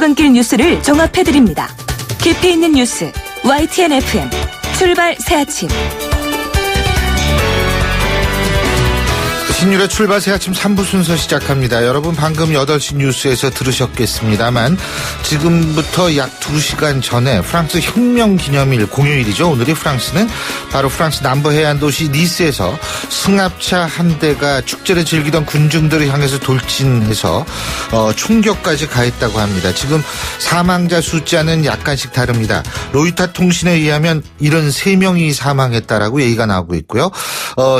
출근길 뉴스를 종합해드립니다. 깊이 있는 뉴스 YTN FM 출발 새아침. 신율의 출발 새아침 3부 순서 시작합니다. 여러분 방금 8시 뉴스에서 들으셨겠습니다만 지금부터 약 2시간 전에 프랑스 혁명기념일 공휴일이죠. 오늘이 프랑스는 바로 프랑스 남부 해안 도시 니스에서 승합차 한 대가 축제를 즐기던 군중들을 향해서 돌진해서 총격까지 가했다고 합니다. 지금 사망자 숫자는 약간씩 다릅니다. 로이터 통신에 의하면 73명이 사망했다라고 얘기가 나오고 있고요.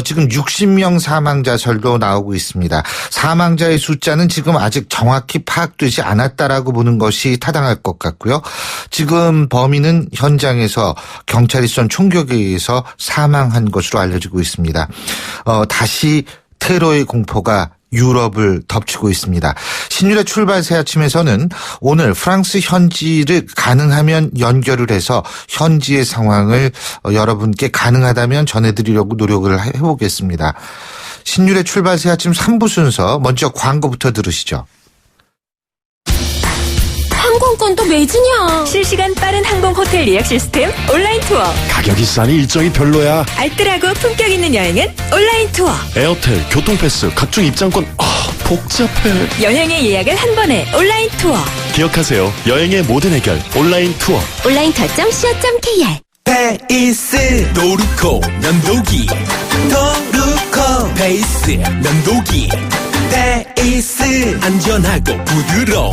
지금 60명 사망자 도 나오고 있습니다. 사망자의 숫자는 지금 아직 정확히 파악되지 않았다라고 보는 것이 타당할 것 같고요. 지금 범인은 현장에서 경찰이 쏜 총격에 의해서 사망한 것으로 알려지고 있습니다. 다시 테러의 공포가 유럽을 덮치고 있습니다. 신율의 출발 새아침에서는 오늘 프랑스 현지를 가능하면 연결을 해서 현지의 상황을 여러분께 가능하다면 전해드리려고 노력을 해보겠습니다. 신율의 출발 새아침 3부 순서 먼저 광고부터 들으시죠. 항공권도 매진이야. 실시간 빠른 항공 호텔 예약 시스템 온라인 투어. 가격이 싸니 일정이 별로야. 알뜰하고 품격 있는 여행은 온라인 투어. 에어텔, 교통패스, 각종 입장권. 복잡해. 여행의 예약을 한 번에 온라인 투어. 기억하세요. 여행의 모든 해결 온라인 투어. 온라인투어.co.kr 페이스 도루코 면도기 도루코 페이스 면도기 페이스 안전하고 부드러운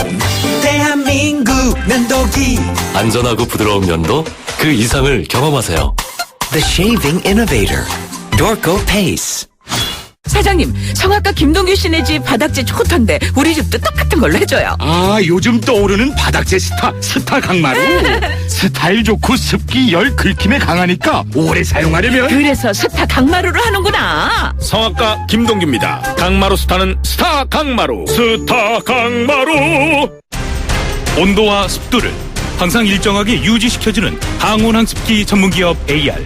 대한민국 면도기 안전하고 부드러운 면도 그 이상을 경험하세요. The Shaving Innovator Dorco Pace. 사장님, 성악가 김동규 씨네 집 바닥재 좋던데 우리 집도 똑같은 걸로 해줘요. 요즘 떠오르는 바닥재 스타 강마루. 스타일 좋고 습기 열 긁힘에 강하니까 오래 사용하려면 그래서 스타 강마루를 하는구나. 성악가 김동규입니다. 강마루 스타는 스타 강마루. 스타 강마루. 온도와 습도를 항상 일정하게 유지시켜주는 항온항습기 전문기업 AR.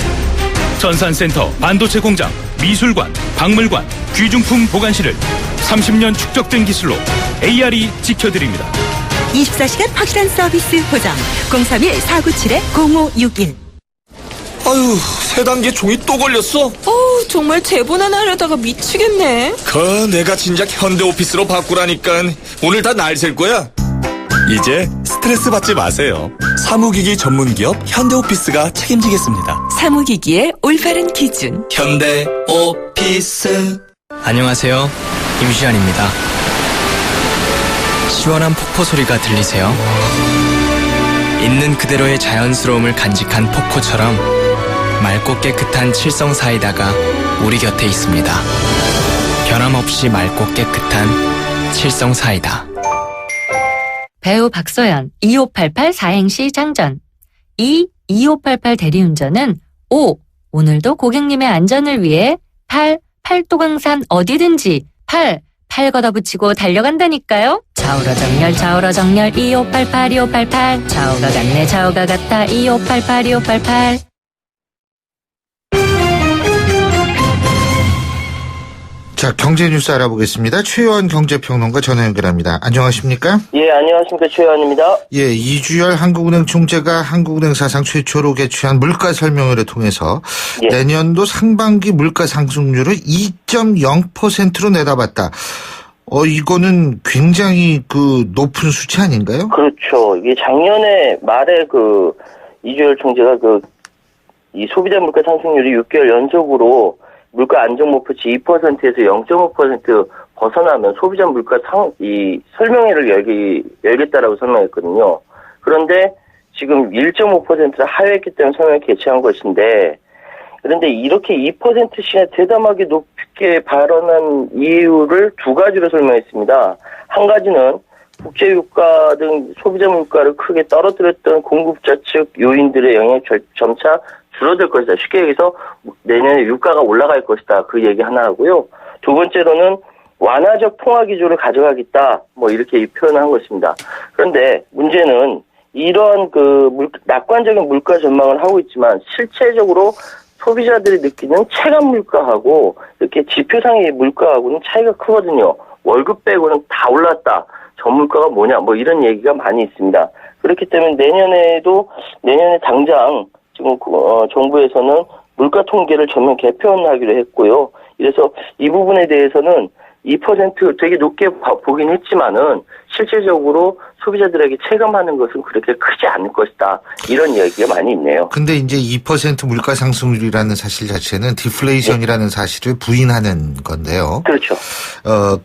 전산센터, 반도체 공장, 미술관, 박물관, 귀중품 보관실을 30년 축적된 기술로 AR이 지켜드립니다. 24시간 확실한 서비스 보장 031-497-0561. 아유, 세 단계 종이 또 걸렸어. 정말 재본하나 하려다가 미치겠네. 내가 진작 현대오피스로 바꾸라니까. 오늘 다 날 셀 거야. 이제 스트레스 받지 마세요. 사무기기 전문기업 현대오피스가 책임지겠습니다. 사무기기의 올바른 기준 현대오피스. 안녕하세요. 임시완입니다. 시원한 폭포 소리가 들리세요? 있는 그대로의 자연스러움을 간직한 폭포처럼 맑고 깨끗한 칠성 사이다가 우리 곁에 있습니다. 변함없이 맑고 깨끗한 칠성 사이다. 배우 박서연 2588 사행시 장전. 2588 대리운전은 오늘도 고객님의 안전을 위해 팔도강산 어디든지 팔 걷어붙이고 달려간다니까요. 좌우로 정렬 2588 좌우가 같네 좌우가 같아 2588. 자, 경제 뉴스 알아보겠습니다. 최요한 경제평론가 전화 연결합니다. 안녕하십니까? 예, 안녕하십니까. 최요한입니다. 예, 이주열 한국은행 총재가 한국은행 사상 최초로 개최한 물가 설명회를 통해서 내년도 상반기 물가 상승률을 2.0%로 내다봤다. 이거는 굉장히 높은 수치 아닌가요? 그렇죠. 이게 작년에 말에 이주열 총재가 이 소비자 물가 상승률이 6개월 연속으로 물가 안정 목표치 2%에서 0.5% 벗어나면 소비자 물가 설명회를 열겠다라고 설명했거든요. 그런데 지금 1.5%를 하회했기 때문에 설명회 개최한 것인데, 그런데 이렇게 2%씩이나 대담하게 높게 발언한 이유를 두 가지로 설명했습니다. 한 가지는 국제유가 등 소비자 물가를 크게 떨어뜨렸던 공급자 측 요인들의 영향이 점차 줄어들 것이다. 쉽게 얘기해서 내년에 유가가 올라갈 것이다. 그 얘기 하나 하고요. 두 번째로는 완화적 통화 기조를 가져가겠다. 이렇게 표현을 한 것입니다. 그런데 문제는 이러한 낙관적인 물가 전망을 하고 있지만 실체적으로 소비자들이 느끼는 체감 물가하고 이렇게 지표상의 물가하고는 차이가 크거든요. 월급 빼고는 다 올랐다. 전물가가 뭐냐 뭐 이런 얘기가 많이 있습니다. 그렇기 때문에 내년에 당장 지금 정부에서는 물가 통계를 전면 개편하기로 했고요. 그래서 이 부분에 대해서는 2% 되게 높게 보긴 했지만은 실질적으로 소비자들에게 체감하는 것은 그렇게 크지 않을 것이다. 이런 이야기가 많이 있네요. 근데 이제 2% 물가 상승률이라는 사실 자체는 디플레이션이라는 사실을 부인하는 건데요. 그렇죠.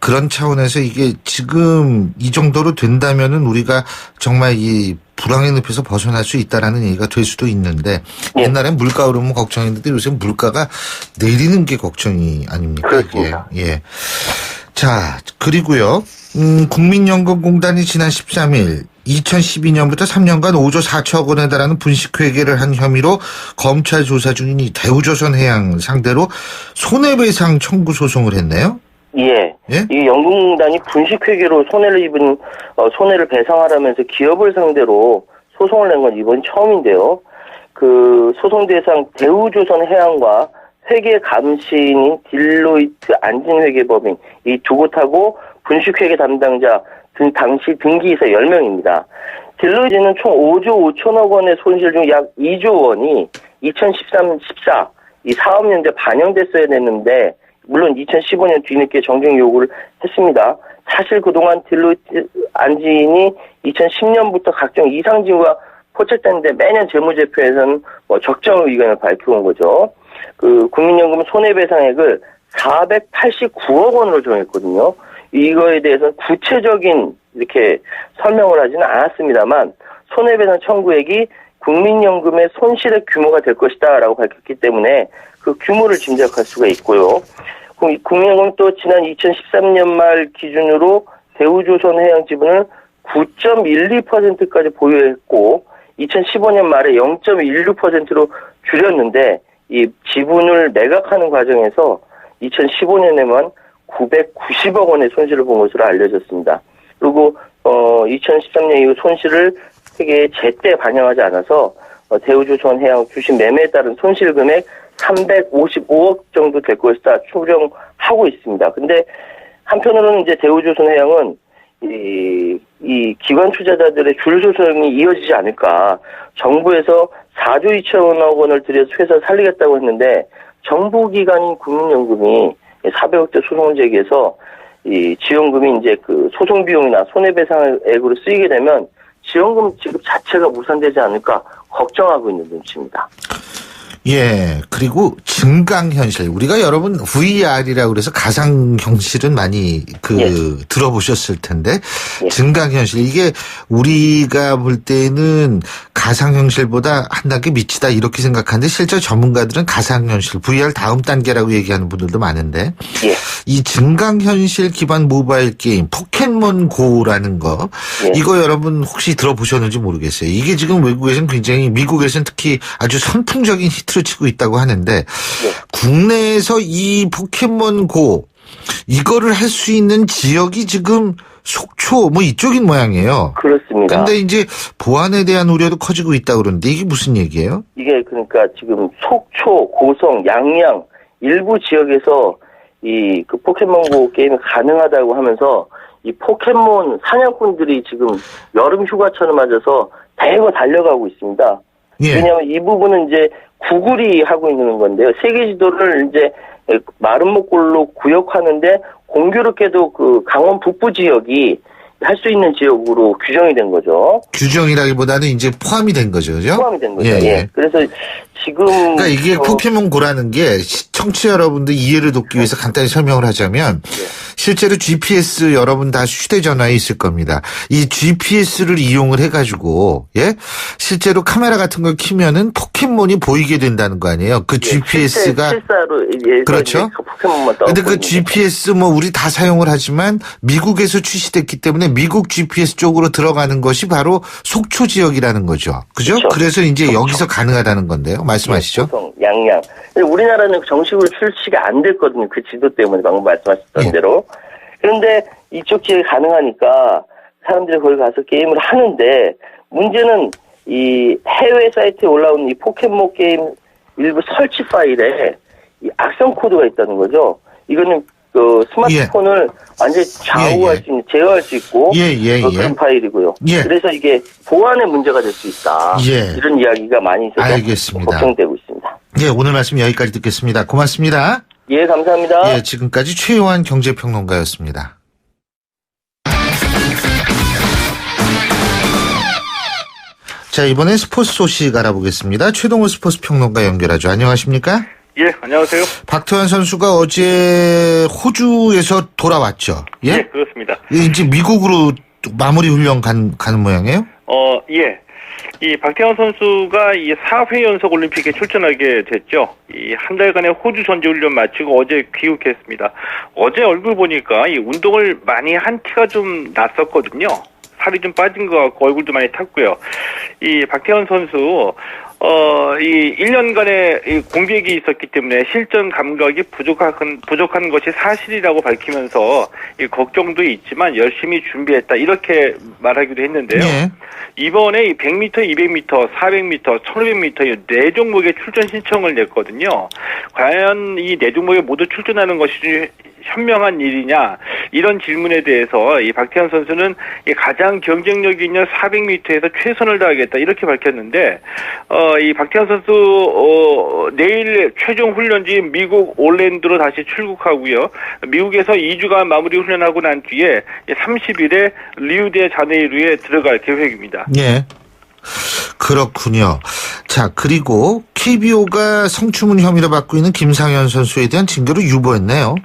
그런 차원에서 이게 지금 이 정도로 된다면은 우리가 정말 이 불황의 늪에서 벗어날 수 있다라는 얘기가 될 수도 있는데 옛날엔 물가 오르면 걱정했는데 요새 물가가 내리는 게 걱정이 아닙니까? 그렇습니다. 예. 자, 그리고요. 국민연금공단이 지난 13일 2012년부터 3년간 5조 4천억 원에 달하는 분식회계를 한 혐의로 검찰 조사 중인 이 대우조선해양 상대로 손해배상 청구 소송을 했네요. 예. 이 연금공단이 분식회계로 손해를 배상하라면서 기업을 상대로 소송을 낸 건 이번이 처음인데요. 그 소송 대상 대우조선해양과 회계 감시인인 딜로이트 안진회계법인 이 두 곳하고 분식회계 담당자 등 당시 등기이사 10명입니다. 딜로이트는 총 5조 5천억 원의 손실 중 약 2조 원이 2013-14 이 사업연대 반영됐어야 됐는데 물론 2015년 뒤늦게 정정 요구를 했습니다. 사실 그동안 딜로이트 안진이 2010년부터 각종 이상징후가 포착됐는데 매년 재무제표에서는 적정 의견을 밝혀온 거죠. 그 국민연금 손해배상액을 489억 원으로 정했거든요. 이거에 대해서 구체적인 이렇게 설명을 하지는 않았습니다만 손해배상 청구액이 국민연금의 손실의 규모가 될 것이다라고 밝혔기 때문에 그 규모를 짐작할 수가 있고요. 국민연금은 또 지난 2013년 말 기준으로 대우조선해양 지분을 9.12%까지 보유했고 2015년 말에 0.16%로 줄였는데 이 지분을 매각하는 과정에서 2015년에만 990억 원의 손실을 본 것으로 알려졌습니다. 그리고 2013년 이후 손실을 회계에 제때 반영하지 않아서 대우조선해양 주식 매매에 따른 손실 금액 355억 정도 될 것이다 추정하고 있습니다. 근데 한편으로는 이제 대우조선해양은 이 기관 투자자들의 줄 소송이 이어지지 않을까. 정부에서 4조 2천억 원을 들여서 회사 살리겠다고 했는데 정부기관인 국민연금이 400억대 소송을 제기해서 이 지원금이 이제 그 소송 비용이나 손해배상액으로 쓰이게 되면 지원금 지급 자체가 무산되지 않을까 걱정하고 있는 눈치입니다. 예, 그리고 증강현실. 우리가 여러분 VR이라고 그래서 가상현실은 많이 들어보셨을 텐데 증강현실. 이게 우리가 볼 때는 가상현실보다 한 단계 밑이다 이렇게 생각하는데 실제 전문가들은 가상현실, VR 다음 단계라고 얘기하는 분들도 많은데 이 증강현실 기반 모바일 게임 포켓몬고라는 거 이거 여러분 혹시 들어보셨는지 모르겠어요. 이게 지금 외국에서는 굉장히 미국에서는 특히 아주 선풍적인 히트를 치고 있다고 하는데 국내에서 이 포켓몬고 이거를 할 수 있는 지역이 지금 속초 뭐 이쪽인 모양이에요. 그렇습니다. 근데 이제 보안에 대한 우려도 커지고 있다고 그러는데 이게 무슨 얘기예요? 이게 그러니까 지금 속초, 고성, 양양 일부 지역에서 이 그 포켓몬고 게임이 가능하다고 하면서 이 포켓몬 사냥꾼들이 지금 여름 휴가철을 맞아서 대거 달려가고 있습니다. 왜냐하면 이 부분은 이제 구글이 하고 있는 건데요. 세계 지도를 이제 마름모꼴로 구역하는데 공교롭게도 그 강원 북부 지역이 할 수 있는 지역으로 규정이 된 거죠. 규정이라기보다는 이제 포함이 된 거죠, 그죠? 포함이 된 거죠. 예. 그래서 지금 그러니까 이게 포켓몬고라는 게 청취자 여러분들 이해를 돕기 위해서 간단히 설명을 하자면 실제로 GPS 여러분 다 휴대전화에 있을 겁니다. 이 GPS를 이용을 해가지고 실제로 카메라 같은 걸 키면은 포켓몬이 보이게 된다는 거 아니에요? 그 GPS가 실사로 그렇죠. 포켓몬만 근데 그 GPS 뭐 우리 다 사용을 하지만 미국에서 출시됐기 때문에 미국 GPS 쪽으로 들어가는 것이 바로 속초 지역이라는 거죠. 그죠? 그렇죠. 그래서 이제 여기서 가능하다는 건데요. 말씀하시죠. 고성, 양양. 우리나라는 정식으로 출시가 안 됐거든요. 그 지도 때문에 방금 말씀하셨던 대로. 그런데 이쪽 지역이 가능하니까 사람들이 거기 가서 게임을 하는데 문제는 이 해외 사이트에 올라온 이 포켓몬 게임 일부 설치 파일에 이 악성 코드가 있다는 거죠. 이거는 그 스마트폰을 완전히 좌우할 수 있는, 제어할 수 있고 그런 파일이고요. 그래서 이게 보안에 문제가 될 수 있다. 이런 이야기가 많이 있어서 알겠습니다. 걱정되고 있습니다. 오늘 말씀 여기까지 듣겠습니다. 고맙습니다. 감사합니다. 지금까지 최요한 경제평론가였습니다. 자, 이번엔 스포츠 소식 알아보겠습니다. 최동호 스포츠 평론가 연결하죠. 안녕하십니까? 안녕하세요. 박태환 선수가 어제 호주에서 돌아왔죠. 그렇습니다. 이제 미국으로 마무리 훈련 가는 모양이에요? 이 박태환 선수가 이 4회 연속 올림픽에 출전하게 됐죠. 이 한 달간의 호주 전지훈련 마치고 어제 귀국했습니다. 어제 얼굴 보니까 이 운동을 많이 한 티가 좀 났었거든요. 살이 좀 빠진 것 같고 얼굴도 많이 탔고요. 이 박태환 선수 이 1년간의 이 공백이 있었기 때문에 실전 감각이 부족한 것이 사실이라고 밝히면서 이 걱정도 있지만 열심히 준비했다 이렇게 말하기도 했는데요. 이번에 이 100m, 200m, 400m, 1500m 이 4종목의 출전 신청을 냈거든요. 과연 이 4종목에 모두 출전하는 것이 현명한 일이냐 이런 질문에 대해서 이 박태환 선수는 가장 경쟁력 있는 400m에서 최선을 다하겠다 이렇게 밝혔는데 이 박태환 선수 내일 최종 훈련지인 미국 올랜도로 다시 출국하고요. 미국에서 2주간 마무리 훈련하고 난 뒤에 30일에 리우데자네이루에 들어갈 계획입니다. 그렇군요. 자, 그리고 KBO가 성추문 혐의로 받고 있는 김상현 선수에 대한 징계로 유보했네요.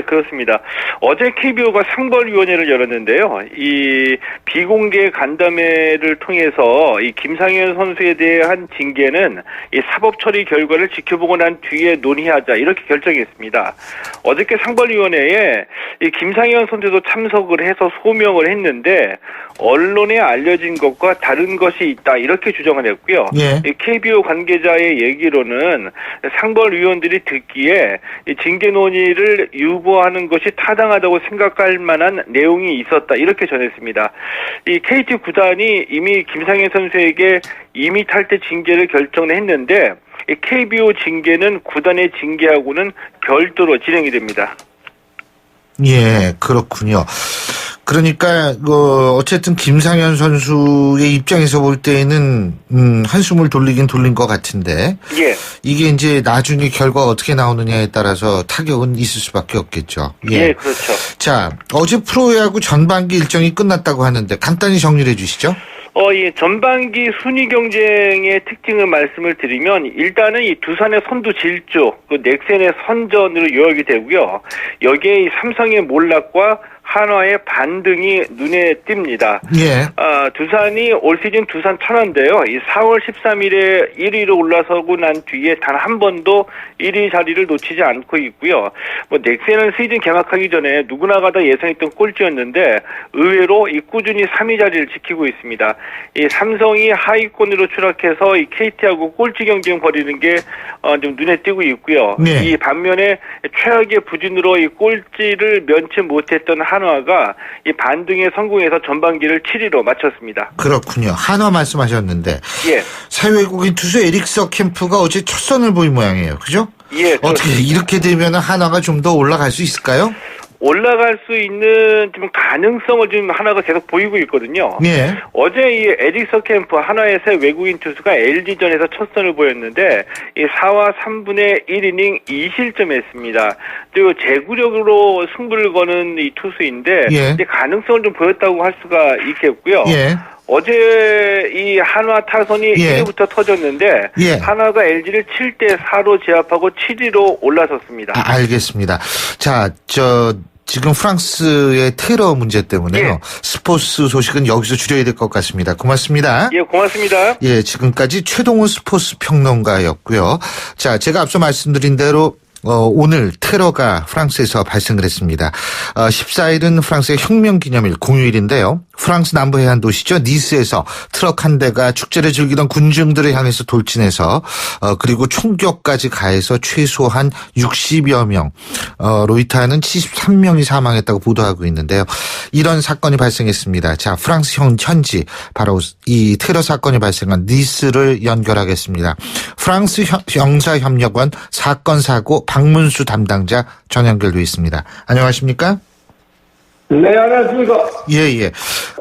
그렇습니다. 어제 KBO가 상벌위원회를 열었는데요. 이 비공개 간담회를 통해서 이 김상현 선수에 대한 징계는 이 사법 처리 결과를 지켜보고 난 뒤에 논의하자 이렇게 결정했습니다. 어저께 상벌위원회에 이 김상현 선수도 참석을 해서 소명을 했는데 언론에 알려진 것과 다른 것이 있다 이렇게 주장을 했고요. 이 KBO 관계자의 얘기로는 상벌위원들이 듣기에 이 징계 논의를 유보하는 것이 타당하다고 생각할 만한 내용이 있었다 이렇게 전했습니다. 이 KT 구단이 이미 김상현 선수에게 2미 탈퇴 징계를 결정했는데 이 KBO 징계는 구단의 징계하고는 별도로 진행이 됩니다. 그렇군요. 그러니까 어쨌든 김상현 선수의 입장에서 볼 때는 한숨을 돌린 것 같은데 이게 이제 나중에 결과가 어떻게 나오느냐에 따라서 타격은 있을 수밖에 없겠죠. 그렇죠. 자, 어제 프로야구 전반기 일정이 끝났다고 하는데 간단히 정리를 해주시죠. 전반기 순위 경쟁의 특징을 말씀을 드리면 일단은 이 두산의 선두 질주, 그 넥센의 선전으로 요약이 되고요. 여기에 이 삼성의 몰락과 한화의 반등이 눈에 띕니다. 두산이 올 시즌 두산 천안인데요. 이 4월 13일에 1위로 올라서고 난 뒤에 단 한 번도 1위 자리를 놓치지 않고 있고요. 넥센은 시즌 개막하기 전에 누구나가 다 예상했던 꼴찌였는데 의외로 이 꾸준히 3위 자리를 지키고 있습니다. 이 삼성이 하위권으로 추락해서 이 KT하고 꼴찌 경쟁 벌이는 게 좀 눈에 띄고 있고요. 이 반면에 최악의 부진으로 이 꼴찌를 면치 못했던 한화가 이 반등에 성공해서 전반기를 7위로 마쳤습니다. 그렇군요. 한화 말씀하셨는데 사회외국인 투수 에릭서 캠프가 어제 첫 선을 보인 모양이에요. 그죠? 어떻게 이렇게 되면 한화가 좀 더 올라갈 수 있을까요? 올라갈 수 있는 좀 가능성을 지금 하나가 계속 보이고 있거든요. 어제 이 에릭서 캠프 한화의 새 외국인 투수가 LG전에서 첫 선을 보였는데 이 4와 3분의 1이닝 2실점했습니다. 그리고 제구력으로 승부를 거는 이 투수인데 이제 가능성을 좀 보였다고 할 수가 있겠고요. 어제 이 한화 타선이 1위부터 터졌는데 한화가 LG를 7대4로 제압하고 7위로 올라섰습니다. 알겠습니다. 자, 지금 프랑스의 테러 문제 때문에요. 스포츠 소식은 여기서 줄여야 될 것 같습니다. 고맙습니다. 고맙습니다. 지금까지 최동훈 스포츠 평론가였고요. 자, 제가 앞서 말씀드린 대로 오늘 테러가 프랑스에서 발생을 했습니다. 14일은 프랑스의 혁명기념일 공휴일인데요. 프랑스 남부 해안 도시죠. 니스에서 트럭 한 대가 축제를 즐기던 군중들을 향해서 돌진해서 그리고 총격까지 가해서 최소한 60여 명, 로이터는 73명이 사망했다고 보도하고 있는데요. 이런 사건이 발생했습니다. 자, 프랑스 현지 바로 이 테러 사건이 발생한 니스를 연결하겠습니다. 프랑스 형사협력원 사건 사고 박문수 담당자 전 연결돼 있습니다. 안녕하십니까? 네, 안녕하십니까. 예.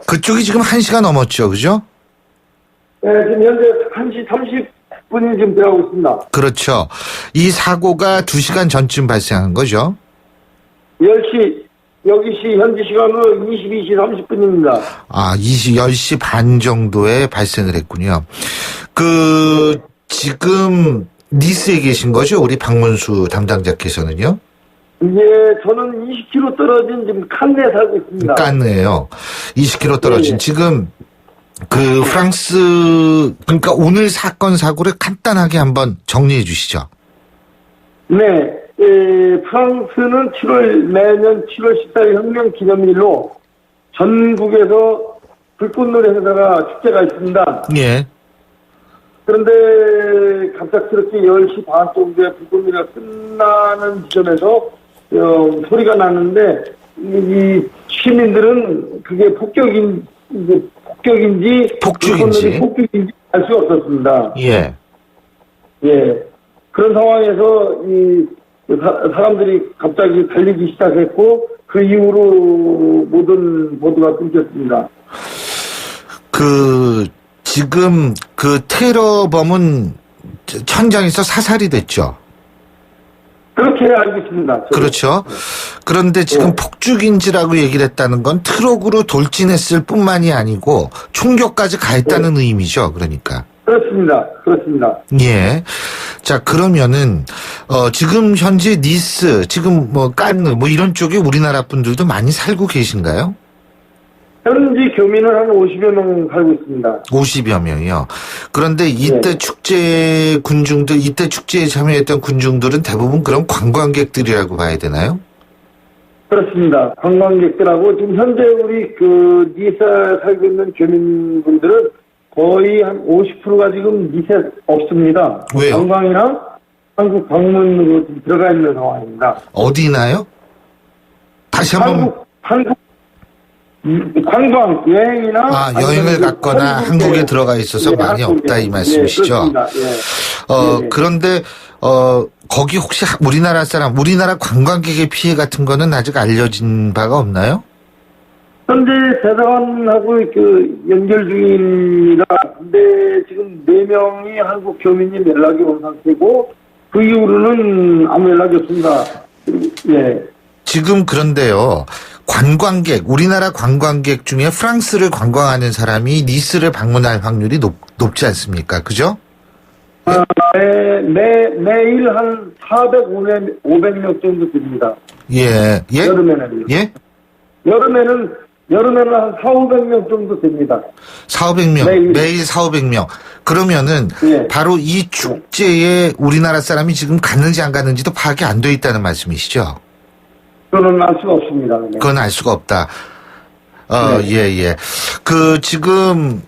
그쪽이 지금 1시가 넘었죠, 그죠? 네, 지금 현재 1시 30분이 지금 되어가고 있습니다. 그렇죠. 이 사고가 2시간 전쯤 발생한 거죠? 10시, 여기 현지 시간으로 22시 30분입니다. 10시 반 정도에 발생을 했군요. 지금 니스에 계신 거죠? 우리 박문수 담당자께서는요? 저는 20km 떨어진 지금 칸네에 살고 있습니다. 깐네요. 20km 떨어진. 네. 지금 프랑스, 그러니까 오늘 사건 사고를 간단하게 한번 정리해 주시죠. 네, 프랑스는 매년 7월 14일 혁명 기념일로 전국에서 불꽃놀이 행사가 축제가 있습니다. 예. 그런데 갑작스럽게 10시 반 정도에 불꽃놀이가 끝나는 지점에서 소리가 났는데 이 시민들은 그게 폭죽인지 알 수가 없었습니다. 예. 그런 상황에서 이 사람들이 갑자기 달리기 시작했고 그 이후로 모든 보도가 끊겼습니다. 지금 테러범은 현장에서 사살이 됐죠. 그렇게 알고 있습니다. 그렇죠. 그런데 지금 폭죽인지라고 얘기를 했다는 건 트럭으로 돌진했을 뿐만이 아니고 총격까지 가했다는 의미죠. 그러니까. 그렇습니다. 예. 자, 그러면은 지금 현재 니스, 지금 깐느 이런 쪽에 우리나라 분들도 많이 살고 계신가요? 현지 교민은 한 50여 명 살고 있습니다. 50여 명이요. 그런데 이때 축제에 참여했던 군중들은 대부분 그런 관광객들이라고 봐야 되나요? 그렇습니다. 관광객들하고 지금 현재 우리 니스에 살고 있는 교민분들은 거의 한 50%가 지금 니스에 없습니다. 왜요? 관광이나 한국 방문으로 들어가 있는 상황입니다. 어디나요? 다시 한번. 한국 관광, 여행이나. 여행을 갔거나 한국에 들어가 있어서 많이 없다 이 말씀이시죠? 그런데, 거기 혹시 우리나라 관광객의 피해 같은 거는 아직 알려진 바가 없나요? 현재 대사관하고 연결 중입니다. 근데 지금 4명이 한국 교민이 연락이 온 상태고, 그 이후로는 아무 연락이 없습니다. 지금 그런데요. 우리나라 관광객 중에 프랑스를 관광하는 사람이 니스를 방문할 확률이 높지 않습니까? 그죠? 매일 한 500명 정도 됩니다. 예. 여름에는. 예? 여름에는 한 400-500명 정도 됩니다. 400명. 매일 400-500명. 그러면은 바로 이 축제에 우리나라 사람이 지금 갔는지 안 갔는지도 파악이 안 돼 있다는 말씀이시죠? 그건 알 수가 없습니다. 그건 알 수가 없다. 예. 지금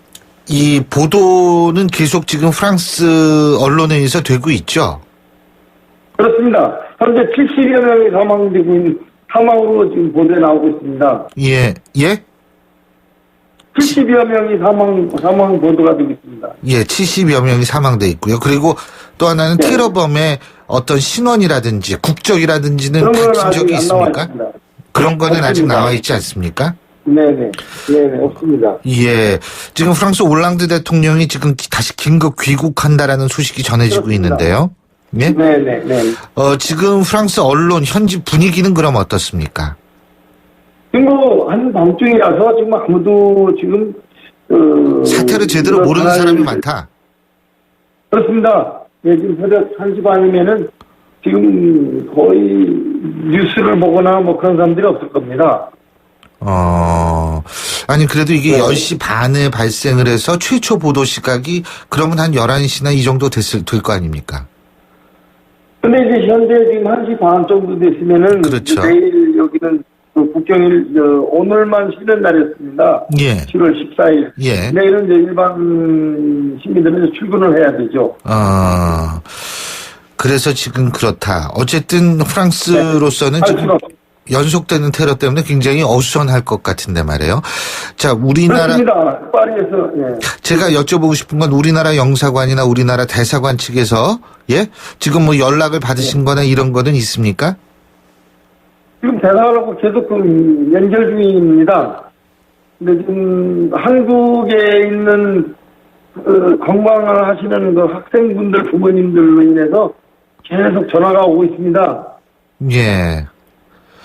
이 보도는 계속 지금 프랑스 언론에 의해서 되고 있죠? 그렇습니다. 현재 70여 명이 사망으로 지금 보도에 나오고 있습니다. 예? 70여 명이 사망 보도가 되고 있습니다. 예, 70여 명이 사망돼 있고요. 그리고 또 하나는 테러범의 어떤 신원이라든지 국적이라든지는 밝힌 적이 있습니까? 그런 거는 아직 나와 있지 않습니까? 네네, 없습니다. 예. 지금 프랑스 올랑드 대통령이 지금 다시 긴급 귀국한다라는 소식이 전해지고 그렇습니다. 있는데요. 예? 네네. 지금 프랑스 언론 현지 분위기는 그럼 어떻습니까? 지금 한밤중이라서 지금 아무도 지금 사태를 제대로 모르는 사람이 많다. 그렇습니다. 지금 새벽 1시 반이면은 지금 거의 뉴스를 보거나 그런 사람들이 없을 겁니다. 아니 그래도 이게 10시 반에 발생을 해서 최초 보도 시각이 그러면 한 11시나 이 정도 될 거 아닙니까? 근데 이제 현재 지금 1시 반 정도 됐으면은 그렇죠. 내일 여기는 그 국경일 오늘만 쉬는 날이었습니다. 예. 7월 14일. 예. 내일은 이제 일반 시민들은 이제 출근을 해야 되죠. 그래서 지금 그렇다. 어쨌든 프랑스로서는 지금 연속되는 테러 때문에 굉장히 어수선할 것 같은데 말이에요. 자, 우리나라. 그렇습니다. 파리에서, 예. 제가 여쭤보고 싶은 건 우리나라 영사관이나 우리나라 대사관 측에서, 예? 지금 뭐 연락을 받으신 거나 이런 거는 있습니까? 지금 대사하고 계속 연결 중입니다. 근데 지금 한국에 있는 관광을 하시는 그 학생분들 부모님들로 인해서 계속 전화가 오고 있습니다. 예.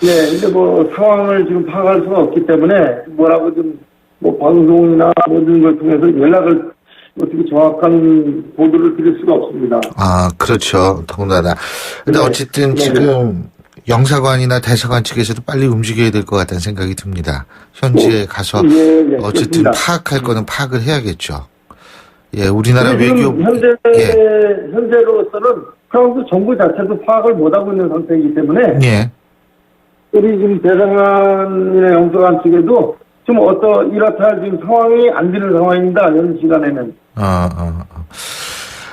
네, 근데 뭐 상황을 지금 파악할 수가 없기 때문에 뭐라고 좀 뭐 방송이나 모든 걸 통해서 연락을 어떻게 정확한 보도를 드릴 수가 없습니다. 그렇죠. 더군다나. 근데 네. 어쨌든 지금 영사관이나 대사관 측에서도 빨리 움직여야 될 것 같다는 생각이 듭니다. 현지에 가서 어쨌든 그렇습니다. 파악할 거는 파악을 해야겠죠. 예, 우리나라 지금 외교 현재로서는 프랑스 정부 자체도 파악을 못하고 있는 상태이기 때문에 예. 우리 지금 대사관이나 영사관 측에도 좀 이렇다 지금 상황이 안 되는 상황입니다. 현 시간에는.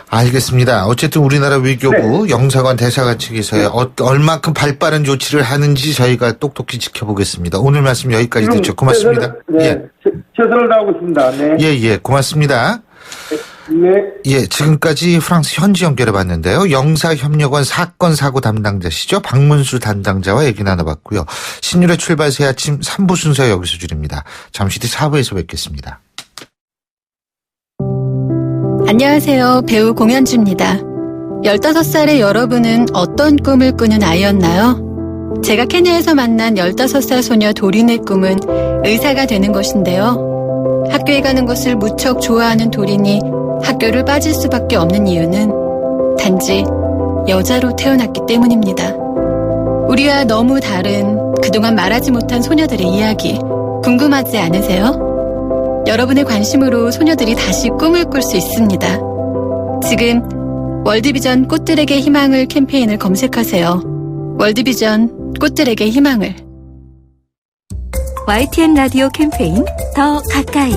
알겠습니다. 어쨌든 우리나라 외교부 영사관 대사관 측에서 얼만큼 발빠른 조치를 하는지 저희가 똑똑히 지켜보겠습니다. 오늘 말씀 여기까지 듣죠. 고맙습니다. 최선을 다하고 있습니다. 네. 예, 고맙습니다. 네. 예, 지금까지 프랑스 현지 연결해 봤는데요. 영사협력원 사건 사고 담당자시죠. 박문수 담당자와 얘기 나눠봤고요. 신율의 출발 새 아침 3부 순서 여기서 줄입니다. 잠시 뒤 4부에서 뵙겠습니다. 안녕하세요. 배우 공연주입니다. 15살의 여러분은 어떤 꿈을 꾸는 아이였나요? 제가 케냐에서 만난 15살 소녀 도린의 꿈은 의사가 되는 것인데요. 학교에 가는 것을 무척 좋아하는 도린이 학교를 빠질 수밖에 없는 이유는 단지 여자로 태어났기 때문입니다. 우리와 너무 다른 그동안 말하지 못한 소녀들의 이야기 궁금하지 않으세요? 여러분의 관심으로 소녀들이 다시 꿈을 꿀 수 있습니다. 지금 월드비전 꽃들에게 희망을 캠페인을 검색하세요. 월드비전 꽃들에게 희망을. YTN 라디오 캠페인 더 가까이.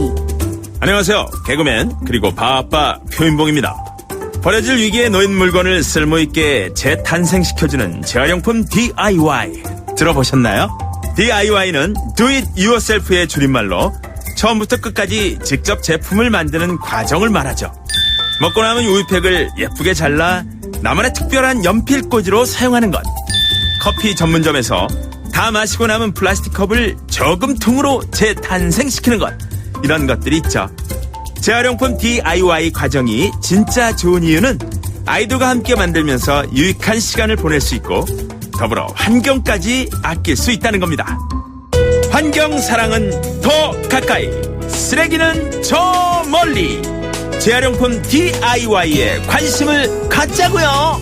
안녕하세요. 개그맨 그리고 바빠 표인봉입니다. 버려질 위기에 놓인 물건을 쓸모있게 재탄생시켜주는 재활용품 DIY 들어보셨나요? DIY는 Do It Yourself의 줄임말로 처음부터 끝까지 직접 제품을 만드는 과정을 말하죠. 먹고 남은 우유팩을 예쁘게 잘라 나만의 특별한 연필꽂이로 사용하는 것, 커피 전문점에서 다 마시고 남은 플라스틱 컵을 저금통으로 재탄생시키는 것, 이런 것들이 있죠. 재활용품 DIY 과정이 진짜 좋은 이유는 아이들과 함께 만들면서 유익한 시간을 보낼 수 있고 더불어 환경까지 아낄 수 있다는 겁니다. 환경 사랑은 더 가까이, 쓰레기는 저 멀리. 재활용품 DIY에 관심을 갖자고요.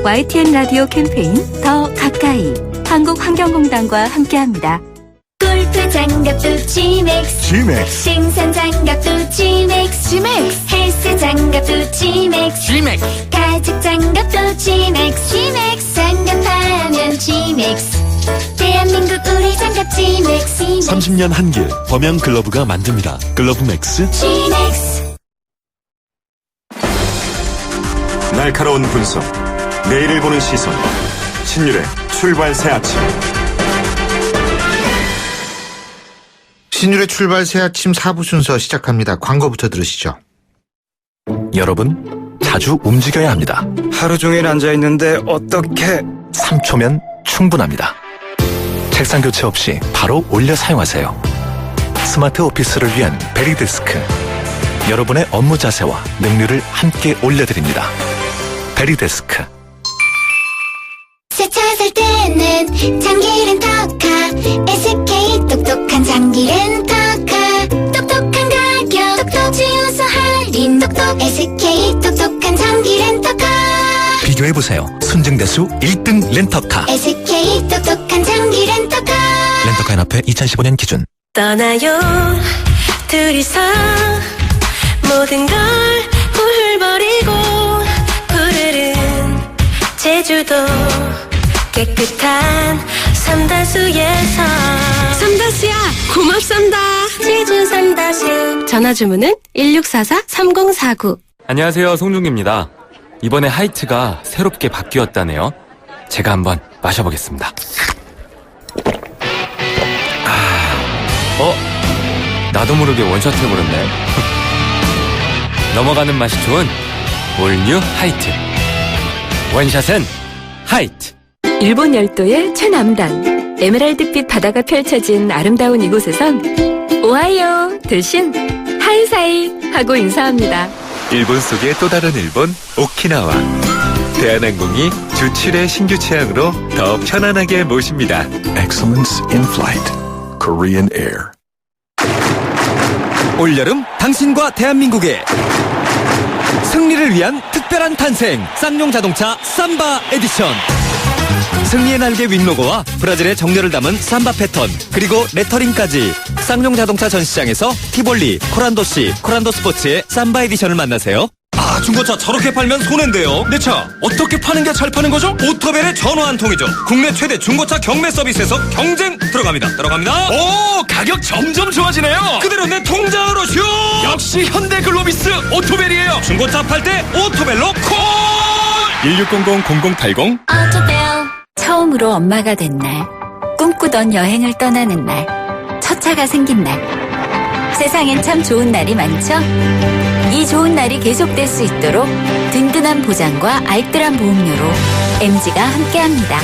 YTN 라디오 캠페인 더 가까이. 한국환경공단과 함께합니다. 골프 장갑도 Gmax, 생산 장갑도 Gmax, 헬스 장갑도 Gmax, 가죽 장갑도 Gmax, 장갑하면 Gmax, 대한민국 우리 장갑 Gmax. 30년 한길 범양 글러브가 만듭니다. 글러브 맥스 Gmax. 날카로운 분석, 내일을 보는 시선, 신율의 출발 새 아침. 신율의 출발 새 아침 4부 순서 시작합니다. 광고부터 들으시죠. 여러분, 자주 움직여야 합니다. 하루 종일 앉아있는데 어떻게 3초면 충분합니다. 책상 교체 없이 바로 올려 사용하세요. 스마트 오피스를 위한 베리데스크. 여러분의 업무 자세와 능률을 함께 올려드립니다. 베리데스크. 새 차 살 때는 장기 렌터카, SK 똑똑한 장기 렌터카, 똑똑한 가격, 똑똑 주유소 할인, 똑똑 SK 똑똑한 장기 렌터카. 비교해보세요. 순증대수 1등 렌터카. SK 똑똑한 장기 렌터카. 렌터카연합회 2015년 기준. 떠나요 둘이서 모든 걸 훌훌버리고 푸르른 제주도 깨끗한 삼다수에서 고맙습니다. 치즈 산다슈. 전화 주문은 1644-3049. 안녕하세요, 송중기입니다. 이번에 하이트가 새롭게 바뀌었다네요. 제가 한번 마셔보겠습니다. 나도 모르게 원샷 해버렸네. 넘어가는 맛이 좋은 올뉴 하이트. 원샷은 하이트. 일본 열도의 최남단 에메랄드빛 바다가 펼쳐진 아름다운 이곳에선 오하이오 대신 하이사이 하고 인사합니다. 일본 속의 또 다른 일본, 오키나와. 대한항공이 주출의 신규 취향으로 더 편안하게 모십니다. Excellence in flight. Korean Air. 올여름 당신과 대한민국의 승리를 위한 특별한 탄생 쌍용 자동차 삼바 에디션. 승리의 날개 윙로고와 브라질의 정열을 담은 삼바 패턴 그리고 레터링까지 쌍용 자동차 전시장에서 티볼리, 코란도시, 코란도 스포츠의 삼바 에디션을 만나세요. 아, 중고차 저렇게 팔면 손해인데요. 내 차 어떻게 파는 게 잘 파는 거죠? 오토벨의 전화 한 통이죠. 국내 최대 중고차 경매 서비스에서 경쟁 들어갑니다. 오, 가격 점점 좋아지네요. 그대로 내 통장으로 슈. 역시 현대글로비스 오토벨이에요. 중고차 팔 때 오토벨로 콜. 1600-0080. 오토벨. 처음으로 엄마가 된 날, 꿈꾸던 여행을 떠나는 날, 첫 차가 생긴 날. 세상엔 참 좋은 날이 많죠? 이 좋은 날이 계속될 수 있도록 든든한 보장과 알뜰한 보험료로 MG가 함께합니다.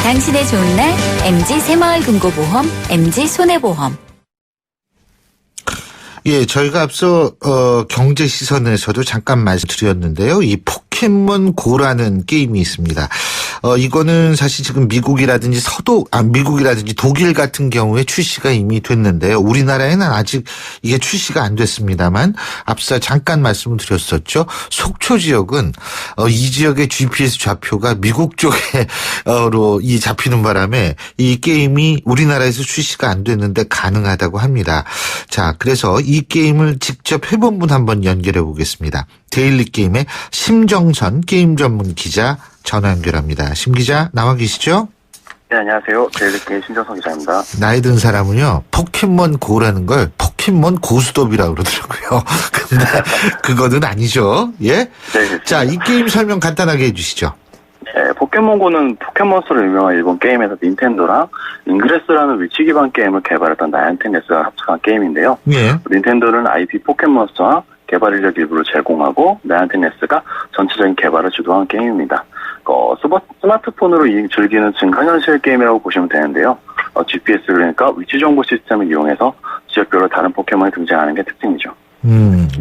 당신의 좋은 날, MG 새마을금고보험, MG 손해보험. 예, 저희가 앞서 경제 시선에서도 잠깐 말씀드렸는데요. 이 포켓몬 고라는 게임이 있습니다. 이거는 사실 지금 미국이라든지 미국이라든지 독일 같은 경우에 출시가 이미 됐는데요. 우리나라에는 아직 이게 출시가 안 됐습니다만 앞서 잠깐 말씀을 드렸었죠. 속초 지역은 이 지역의 GPS 좌표가 미국 쪽으로 잡히는 바람에 이 게임이 우리나라에서 출시가 안 됐는데 가능하다고 합니다. 자, 그래서 이 게임을 직접 해본 분 한번 연결해 보겠습니다. 데일리 게임의 심정선 게임 전문 기자 전화 연결합니다. 심 기자 나와 계시죠? 네, 안녕하세요. 데일리 게임 심정선 기자입니다. 나이 든 사람은요, 포켓몬 고라는 걸 포켓몬 고스톱이라고 그러더라고요. 근데 그거는 아니죠. 예? 네, 자, 이 게임 설명 간단하게 해주시죠. 네, 포켓몬고는 포켓몬스터로 유명한 일본 게임에서 닌텐도랑 인그레스라는 위치 기반 게임을 개발했던 나이안테네스가 합작한 게임인데요. 예. 닌텐도는 IP 포켓몬스터와 개발 인력 일부를 제공하고 나이안테네스가 전체적인 개발을 주도한 게임입니다. 스마트폰으로 즐기는 증강현실 게임이라고 보시면 되는데요. GPS 그러니까 위치 정보 시스템을 이용해서 지역별로 다른 포켓몬이 등장하는 게 특징이죠.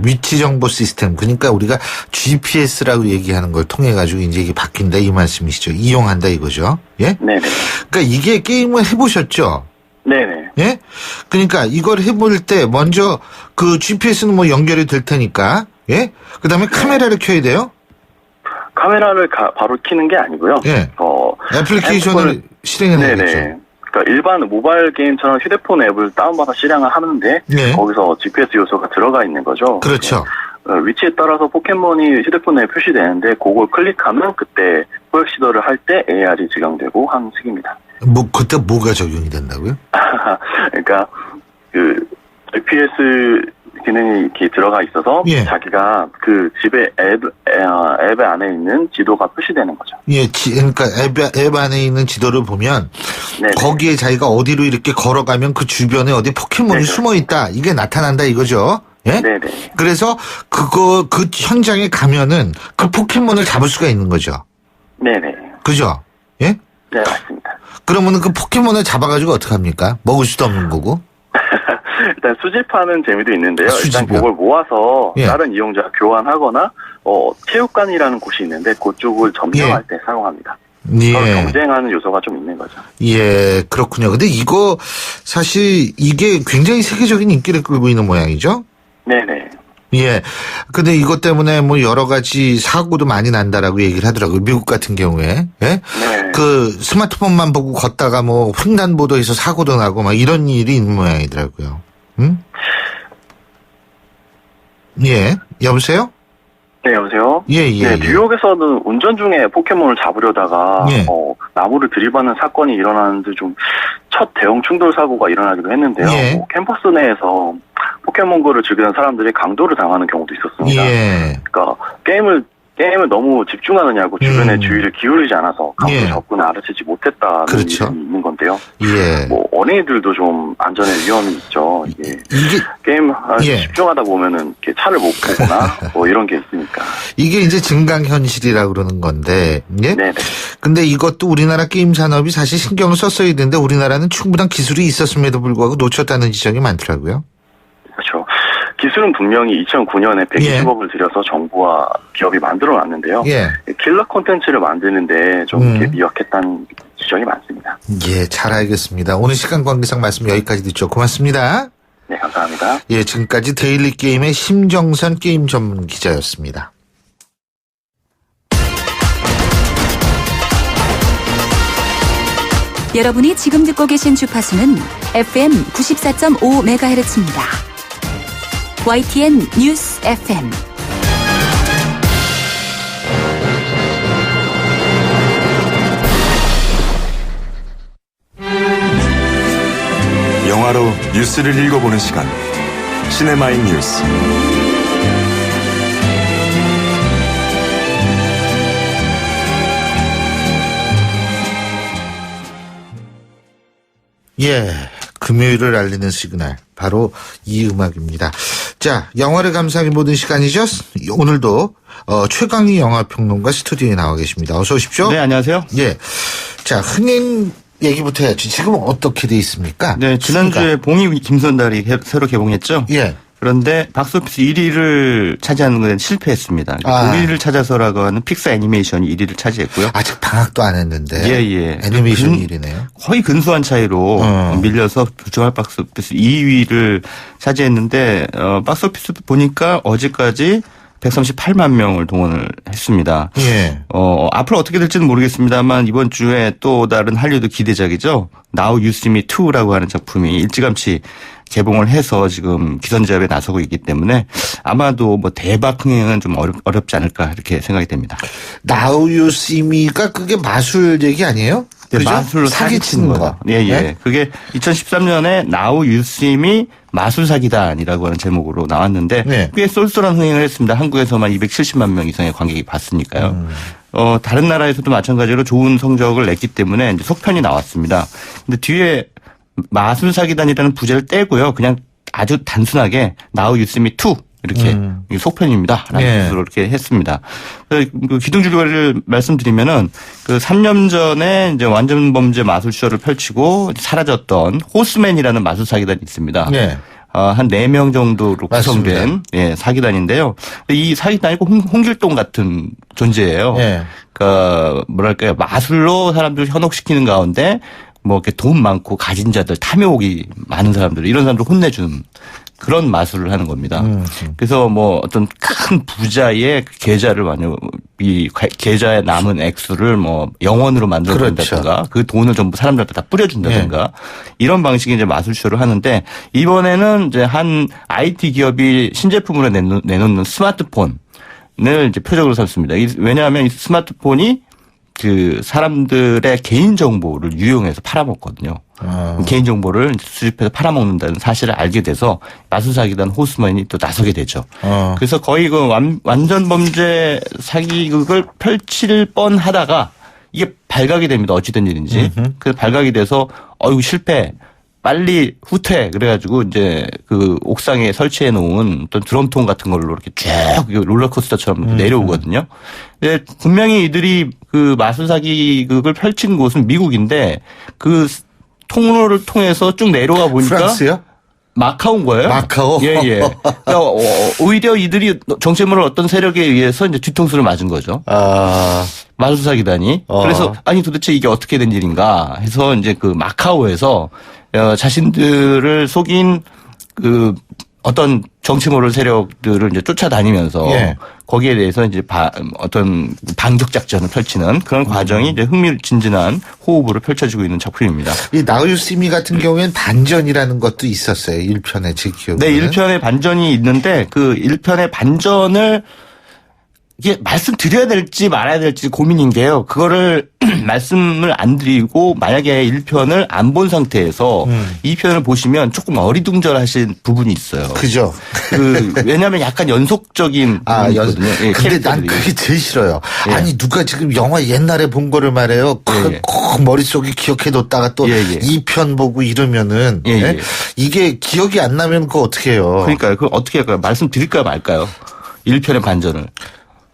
위치 정보 시스템. 그러니까 우리가 GPS라고 얘기하는 걸 통해 가지고 이제 이게 바뀐다 이 말씀이시죠. 이용한다 이거죠. 예? 네네. 그러니까 이게 게임을 해보셨죠? 네네. 예? 그러니까 이걸 해볼 때 먼저 그 GPS는 뭐 연결이 될 테니까, 예? 그 다음에 카메라를 켜야 돼요? 카메라를 바로 켜는 게 아니고요. 예. 애플리케이션을 실행해야겠죠. 네네. 그러니까 일반 모바일 게임처럼 휴대폰 앱을 다운받아 실행을 하는데 네. 거기서 GPS 요소가 들어가 있는 거죠. 그렇죠. 위치에 따라서 포켓몬이 휴대폰에 표시되는데 그걸 클릭하면 그때 포획 시도를 할 때 AR이 적용되고 하는 식입니다. 그때 뭐가 적용이 된다고요? 그러니까 GPS 기능이 이렇게 들어가 있어서 예. 자기가 그 집에 앱 안에 있는 지도가 표시되는 거죠. 예, 그러니까 앱 안에 있는 지도를 보면 네네. 거기에 자기가 어디로 이렇게 걸어가면 그 주변에 어디 포켓몬이 숨어 있다 이게 나타난다 이거죠. 예? 네네. 그래서 그 현장에 가면은 그 포켓몬을 잡을 수가 있는 거죠. 네네. 그죠? 예? 네, 맞습니다. 그러면은 그 포켓몬을 잡아가지고 어떡합니까? 먹을 수도 없는 거고. 일단 수집하는 재미도 있는데요. 수집이요? 일단 그걸 모아서 예. 다른 이용자가 교환하거나 체육관이라는 곳이 있는데 그쪽을 점령할 때 사용합니다. 예. 서로 경쟁하는 요소가 좀 있는 거죠. 예, 그렇군요. 근데 이거 사실 이게 굉장히 세계적인 인기를 끌고 있는 모양이죠? 네네. 예. 근데 이것 때문에 뭐 여러 가지 사고도 많이 난다라고 얘기를 하더라고요. 미국 같은 경우에. 예? 네. 그 스마트폰만 보고 걷다가 뭐 횡단보도에서 사고도 나고 막 이런 일이 있는 모양이더라고요. 응? 예. 여보세요? 네, 여보세요? 예. 네, 뉴욕에서는 운전 중에 포켓몬을 잡으려다가 예. 나무를 들이받는 사건이 일어나는데 좀 첫 대형 충돌 사고가 일어나기도 했는데요. 예. 뭐 캠퍼스 내에서 포켓몬고를 즐기는 사람들이 강도를 당하는 경우도 있었습니다. 예. 그러니까 게임을 너무 집중하느냐고 주변에 주의를 기울이지 않아서 강도 예. 접근을 알아채지 못했다는 그렇죠. 일이 있는 건데요. 예. 뭐 어린이들도 좀 안전에 위험이 있죠. 이게 게임 예. 집중하다 보면은 이렇게 차를 못 보거나 뭐 이런 게 있으니까. 이게 이제 증강현실이라고 그러는 건데, 예? 네네. 근데 이것도 우리나라 게임 산업이 사실 신경을 썼어야 되는데 우리나라는 충분한 기술이 있었음에도 불구하고 놓쳤다는 지적이 많더라고요. 그렇죠. 기술은 분명히 2009년에 120억을 들여서 정부와 기업이 만들어놨는데요. 예. 킬러 콘텐츠를 만드는데 좀 이렇게 미약했다는 지적이 많습니다. 예, 잘 알겠습니다. 오늘 시간 관계상 말씀 여기까지 듣죠. 고맙습니다. 네, 감사합니다. 예, 지금까지 데일리 게임의 심정선 게임 전문 기자였습니다. 여러분이 지금 듣고 계신 주파수는 FM 94.5MHz입니다. YTN 뉴스 FM. 영화로 뉴스를 읽어보는 시간. 시네마인 뉴스. 예, 금요일을 알리는 시그널. 바로 이 음악입니다. 자, 영화를 감상해 보는 시간이죠. 오늘도 최강희 영화평론가 스튜디오에 나와 계십니다. 어서 오십시오. 네, 안녕하세요. 예, 자, 흥행 얘기부터 해야지. 지금은 어떻게 돼 있습니까? 네, 지난주에 봉이 김선달이 새로 개봉했죠. 예. 그런데 박스오피스 1위를 차지하는 것에 실패했습니다. 아. 1위를 찾아서라고 하는 픽사 애니메이션이 1위를 차지했고요. 아직 방학도 안 했는데. 예. 애니메이션 1위네요. 거의 근소한 차이로 밀려서 주말 박스오피스 2위를 차지했는데 박스오피스 보니까 어제까지 138만 명을 동원을 했습니다. 예. 앞으로 어떻게 될지는 모르겠습니다만 이번 주에 또 다른 할리우드 기대작이죠. Now You See Me 2라고 하는 작품이 일찌감치 개봉을 해서 지금 기선제압에 나서고 있기 때문에 아마도 뭐 대박 흥행은 좀 어렵지 않을까 이렇게 생각이 됩니다. Now You See Me가 그게 마술 얘기 아니에요? 네, 그죠? 마술로 사기치는 거. 예. 네? 그게 2013년에 Now You See Me 마술 사기단이라고 하는 제목으로 나왔는데 네. 꽤 쏠쏠한 흥행을 했습니다. 한국에서만 270만 명 이상의 관객이 봤으니까요. 다른 나라에서도 마찬가지로 좋은 성적을 냈기 때문에 이제 속편이 나왔습니다. 근데 뒤에 마술 사기단이라는 부제를 떼고요. 그냥 아주 단순하게 Now You See Me 2 이렇게 속편입니다. 라는 뜻으로 이렇게 했습니다. 그 기둥줄거리를 말씀드리면은 그 3년 전에 이제 완전 범죄 마술쇼를 펼치고 사라졌던 호스맨이라는 마술 사기단이 있습니다. 네. 한 4명 정도로 구성된 사기단인데요. 이 사기단이 홍길동 같은 존재예요. 네. 그러니까 뭐랄까요. 마술로 사람들을 현혹시키는 가운데 뭐 이렇게 돈 많고 가진 자들, 탐욕이 많은 사람들, 이런 사람들 혼내주는 그런 마술을 하는 겁니다. 그래서 뭐 어떤 큰 부자의 계좌를 이 계좌에 남은 액수를 뭐 영원으로 만들어준다든가 그 돈을 전부 사람들한테 다 뿌려준다든가 이런 방식의 이제 마술쇼를 하는데 이번에는 이제 한 IT 기업이 신제품으로 내놓는 스마트폰을 이제 표적으로 삼습니다. 왜냐하면 이 스마트폰이 그 사람들의 개인정보를 유용해서 팔아먹거든요. 개인정보를 수집해서 팔아먹는다는 사실을 알게 돼서 마술사기단 호스맨이 또 나서게 되죠. 그래서 거의 그 완전 범죄 사기극을 펼칠 뻔 하다가 이게 발각이 됩니다. 어찌된 일인지. 그래서 발각이 돼서 실패. 빨리 후퇴 그래가지고 이제 그 옥상에 설치해 놓은 어떤 드럼통 같은 걸로 이렇게 쭉 롤러코스터처럼 내려오거든요. 근데 분명히 이들이 그 마술 사기극을 펼친 곳은 미국인데 그 통로를 통해서 쭉 내려가 보니까 프랑스요? 마카오인 거예요. 마카오? 예. 그러니까 오히려 이들이 정체모를 어떤 세력에 의해서 이제 뒤통수를 맞은 거죠. 마술 사기단이. 그래서 아니 도대체 이게 어떻게 된 일인가 해서 이제 그 마카오에서 자신들을 속인 그 어떤 정치 모를 세력들을 이제 쫓아다니면서 거기에 대해서 이제 어떤 반격 작전을 펼치는 그런 과정이 이제 흥미진진한 호흡으로 펼쳐지고 있는 작품입니다. 이 Now You See Me 같은 경우에는 반전이라는 것도 있었어요. 1편에 제 기억에. 네, 1편에 반전이 있는데 그 1편의 반전을 이게 말씀드려야 될지 말아야 될지 고민인 게요. 그거를 말씀을 안 드리고 만약에 1편을 안 본 상태에서 2편을 보시면 조금 어리둥절하신 부분이 있어요. 그죠. 왜냐하면 약간 연속적인 부분이거든요. 예, 근데 난 그게 제일 싫어요. 예. 아니 누가 지금 영화 옛날에 본 거를 말해요. 꼭 머릿속에 기억해뒀다가 또 2편 보고 이러면은 이게 기억이 안 나면 그거 어떻게 해요. 그러니까요. 그걸 어떻게 할까요? 말씀드릴까요 말까요? 1편의 반전을.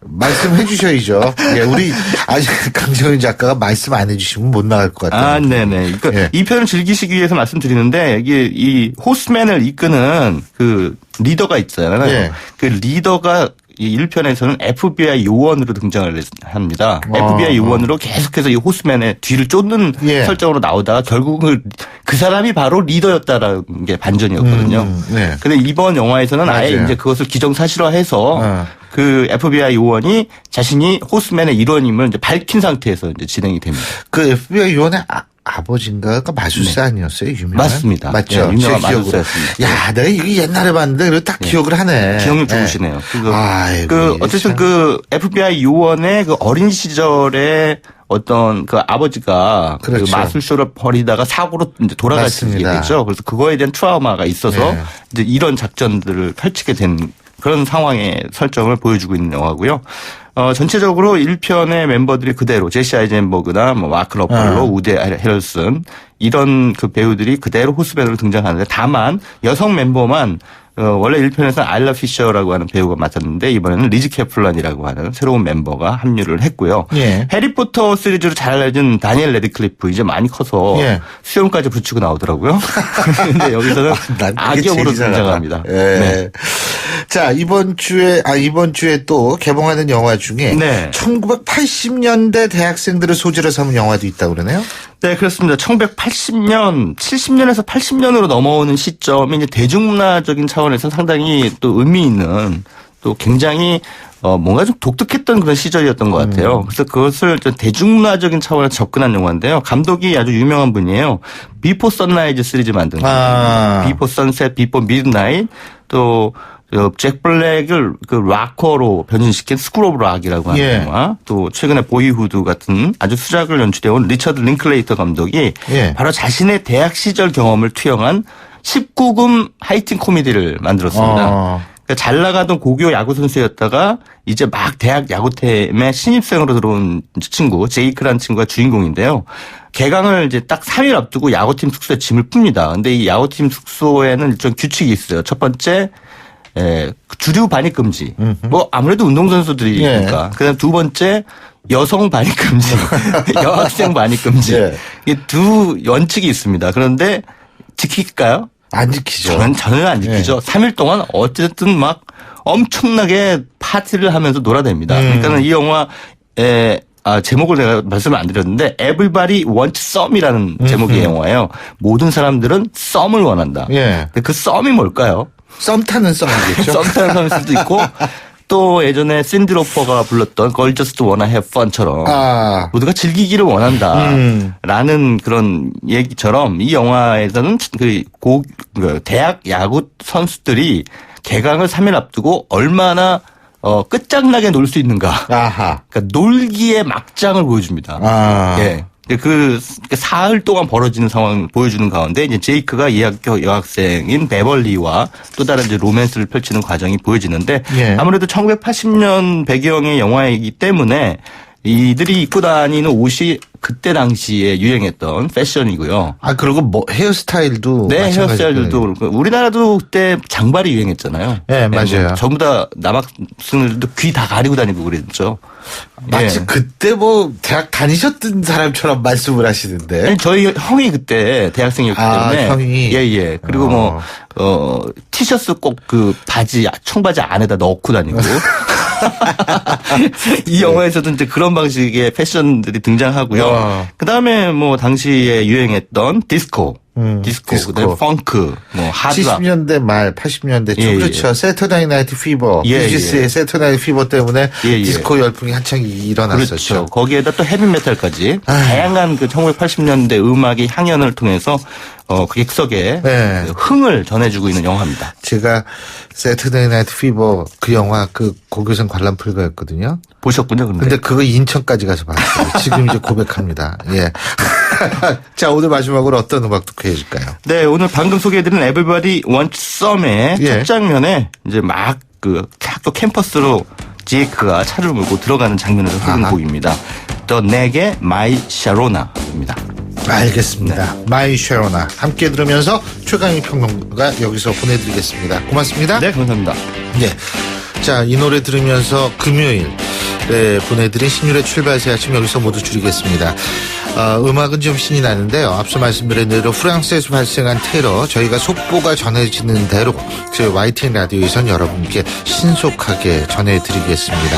말씀해 주셔야죠. 예, 우리 아직 강정윤 작가가 말씀 안 해주시면 못 나갈 것 같아요. 네네. 그러니까 이 편을 즐기시기 위해서 말씀드리는데 이게 이 호스맨을 이끄는 그 리더가 있잖아요. 예. 그 리더가 이 1편에서는 FBI 요원으로 등장을 합니다. FBI 요원으로 계속해서 이 호스맨의 뒤를 쫓는 설정으로 나오다가 결국은 그 사람이 바로 리더였다라는 게 반전이었거든요. 근데 이번 영화에서는 아예 이제 그것을 기정사실화해서 그 FBI 요원이 자신이 호스맨의 일원임을 이제 밝힌 상태에서 이제 진행이 됩니다. 그 FBI 요원의 아버지인가가 마술사 아니었어요? 유명한? 맞습니다. 맞죠. 네, 유명한 마술사였습니다. 야, 내가 이거 옛날에 봤는데 그래도 딱 기억을 하네. 기억력 좋으시네요. 아이고, 어쨌든 그 FBI 요원의 그 어린 시절에 어떤 그 아버지가 그렇죠. 그 마술쇼를 벌이다가 사고로 이제 돌아가시게 되죠. 그래서 그거에 대한 트라우마가 있어서 이제 이런 작전들을 펼치게 된 그런 상황의 설정을 보여주고 있는 영화고요. 전체적으로 1편의 멤버들이 그대로 제시 아이젠버그나 뭐 마크 러팔로, 우디 해럴슨 이런 그 배우들이 그대로 호스맨으로 등장하는데 다만 여성 멤버만 원래 1편에서는 알라 피셔라고 하는 배우가 맡았는데 이번에는 리즈 캐플란이라고 하는 새로운 멤버가 합류를 했고요. 해리포터 시리즈로 잘 알려진 다니엘 레드클리프 이제 많이 커서 수염까지 붙이고 나오더라고요. 근데 여기서는 악역으로 등장합니다. 네. 자, 이번 주에 또 개봉하는 영화 중에 1980년대 대학생들을 소재로 삼은 영화도 있다고 그러네요. 네, 그렇습니다. 1980년, 70년에서 80년으로 넘어오는 시점이 이제 대중문화적인 차원에서 상당히 또 의미 있는 또 굉장히 뭔가 좀 독특했던 그런 시절이었던 것 같아요. 그래서 그것을 좀 대중문화적인 차원에서 접근한 영화인데요. 감독이 아주 유명한 분이에요. 비포 선라이즈 시리즈 만든 거예요. 비포 선셋, 비포 미드나잇 또 잭 블랙을 그 락커로 변신시킨 스쿨 오브 락이라고 하는 영화, 또 최근에 보이후드 같은 아주 수작을 연출해온 리처드 링클레이터 감독이 바로 자신의 대학 시절 경험을 투영한 19금 하이틴 코미디를 만들었습니다. 그러니까 잘 나가던 고교 야구 선수였다가 이제 막 대학 야구팀에 신입생으로 들어온 친구 제이크라는 친구가 주인공인데요. 개강을 이제 딱 3일 앞두고 야구팀 숙소에 짐을 풉니다. 근데 이 야구팀 숙소에는 일종 규칙이 있어요. 첫 번째 주류 반입 금지. 뭐 아무래도 운동선수들이니까. 그다음 두 번째 여성 반입 금지, 여학생 반입 금지. 이 두 원칙이 있습니다. 그런데 지킬까요? 안 지키죠. 전혀 안 지키죠. 3일 동안 어쨌든 막 엄청나게 파티를 하면서 놀아댑니다. 그러니까는 이 영화의 제목을 내가 말씀을 안 드렸는데 Everybody Wants Some이라는 제목의 영화예요. 모든 사람들은 썸을 원한다. 근데 그 썸이 뭘까요? 썸 타는 썸이겠죠. 썸 타는 썸일 수도 있고 또 예전에 샌디 로퍼가 불렀던 Girl Just Wanna Have Fun처럼 모두가 즐기기를 원한다 라는 그런 얘기처럼 이 영화에서는 그 대학 야구 선수들이 개강을 3일 앞두고 얼마나 끝장나게 놀 수 있는가. 그러니까 놀기의 막장을 보여줍니다. 그 사흘 동안 벌어지는 상황을 보여주는 가운데 이제 제이크가 이 학교 여학생인 베벌리와 또 다른 이제 로맨스를 펼치는 과정이 보여지는데 아무래도 1980년 배경의 영화이기 때문에 이들이 입고 다니는 옷이 그때 당시에 유행했던 패션이고요. 그리고 뭐 헤어스타일도 네, 헤어스타일들도 그렇고 우리나라도 그때 장발이 유행했잖아요. 네, 맞아요. 뭐 전부 다 남학생들도 귀 다 가리고 다니고 그랬죠. 마치 그때 뭐 대학 다니셨던 사람처럼 말씀을 하시는데. 아니, 저희 형이 그때 대학생이었기 때문에. 형이. 그리고 뭐 티셔츠 꼭 그 바지 청바지 안에다 넣고 다니고. 이 영화에서도 이제 그런 방식의 패션들이 등장하고요. 그 다음에 뭐 당시에 유행했던 디스코. 디스코, 그다음에 펑크, 뭐 하드락. 70년대 말, 80년대 초. 예, 그렇죠. 예. 세터나이 나이트 피버. 예, 비지스의 예. 세터나이 피버 때문에 디스코 열풍이 한창 일어났었죠. 그렇죠. 거기에다 또 헤비메탈까지 다양한 그 1980년대 음악의 향연을 통해서 객석에 흥을 전해주고 있는 영화입니다. 제가 세터데이 나이트 피버 그 영화 그 고교생 관람 불가였거든요. 보셨군요, 근데 그거 인천까지 가서 봤어요. 지금 이제 고백합니다. 예. 자, 오늘 마지막으로 어떤 음악 듣게 해줄까요? 네, 오늘 방금 소개해드린 Everybody Wants Some의 첫 장면에 이제 막 그 학교 캠퍼스로 제이크가 차를 몰고 들어가는 장면에서 흐른 곡입니다. 또 내게 마이 샤로나입니다. 알겠습니다. 마이 쉐로나 함께 들으면서 최강희 평론가 여기서 보내드리겠습니다. 고맙습니다. 네, 감사합니다. 예. 자, 이 노래 들으면서 금요일 보내드린 신율의 출발새 아침 여기서 모두 줄이겠습니다. 음악은 좀 신이 나는데요. 앞서 말씀드린 대로 프랑스에서 발생한 테러, 저희가 속보가 전해지는 대로 저희 YTN 라디오에선 여러분께 신속하게 전해드리겠습니다.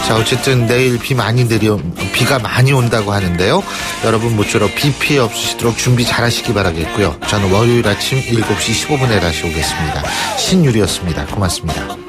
자, 어쨌든 내일 비가 많이 온다고 하는데요. 여러분 모쪼록 비 피해 없으시도록 준비 잘 하시기 바라겠고요. 저는 월요일 아침 7시 15분에 다시 오겠습니다. 신율이었습니다. 고맙습니다.